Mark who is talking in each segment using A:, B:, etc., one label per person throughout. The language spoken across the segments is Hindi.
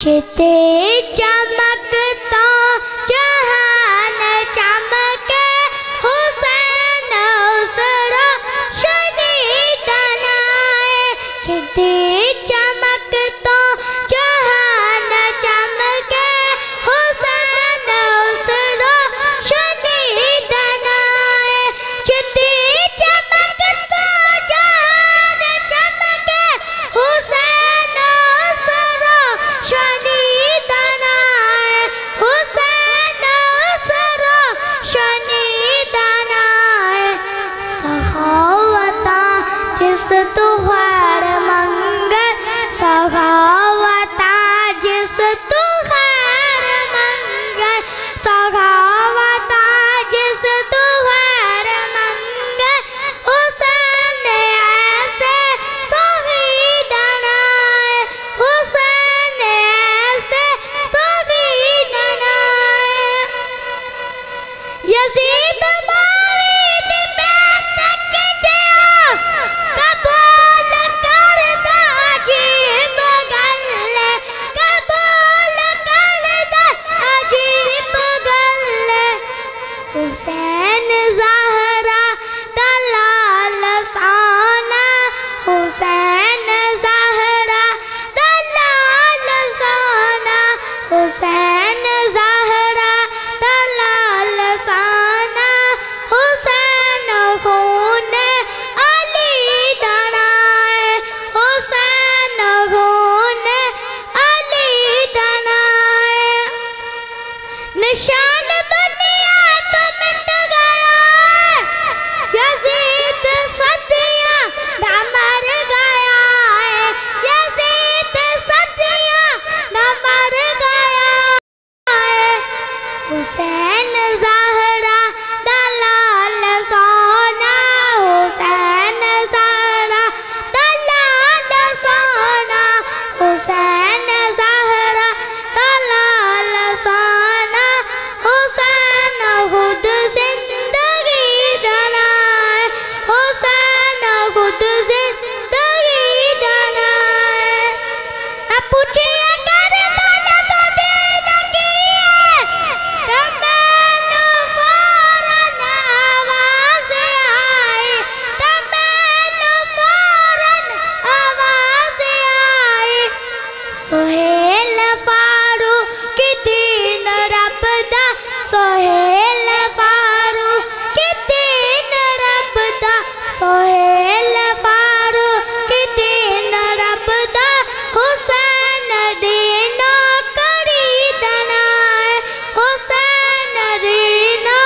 A: छिते चमकता जहान चमके हुसैन उसरा शदीद नाए। छिते चमकता जहान चमके हुसैन उसरा शदीद नाए। छिते चमकता जहान चमके हुसैन उसरा शदीद नाए। हुसैन उसरा शदीद नाए। सखावता जिस तू खैर मंगर, सखावता जिस तू खैर मंगर, सखावता जिस तू खैर मंगर। हुसैन ऐसे शहीद नाए। हुसैन ऐसे शहीद नाए। यजीद बारीद बेतक जिया कबूल करदा अजीब गल्ले, कबूल करदा अजीब गल्ले। हुसैन ज़हरा दलाल साना, हुसैन ज़हरा दलाल साना, हुसैन ज़हरा दलाल साना। हुसैन खून अली दनाए, हुसैन खून अली दनाए। निशान दुनिया तो मिट गया, यजीद सदियां ना मर गया है। यजीद सदियां ना मर गया है। हुसैन ज़हरा दलाल सोना, हुसैन ज़हरा दलाल सोना, हुसैन ज़हरा दलाल सोना। हुसैन खुद जिंदगी दनाए, हुसैन खुद जिंदगी दनाए। ना पूछिए कर मन तो दिल की है, तब मैनू फौरन आवाज़ आई, तब मैनू फौरन आवाज़ आई। सोहेल फारूक दीन रब दा, सोहेल फारूक दीन रब दा, सोहेल फारूक दीन रब दा। हुसैन दीनो करी दनाए, हुसैन दीनो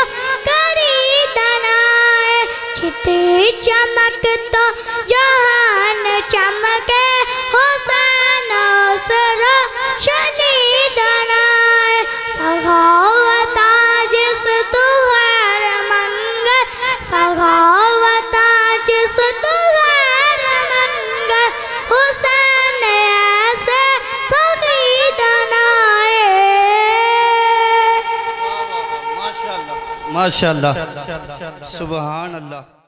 A: करी दनाए। छिते चमकता जहान चमके हुसैन उसरा शदीद नाए। सखावता जिस तू खैर मंगर, सखावता जिस तू खैर मंगर। हुसैन ऐसे शहीद नाए।
B: माशाअल्लाह माशाअल्लाह सुभान अल्लाह।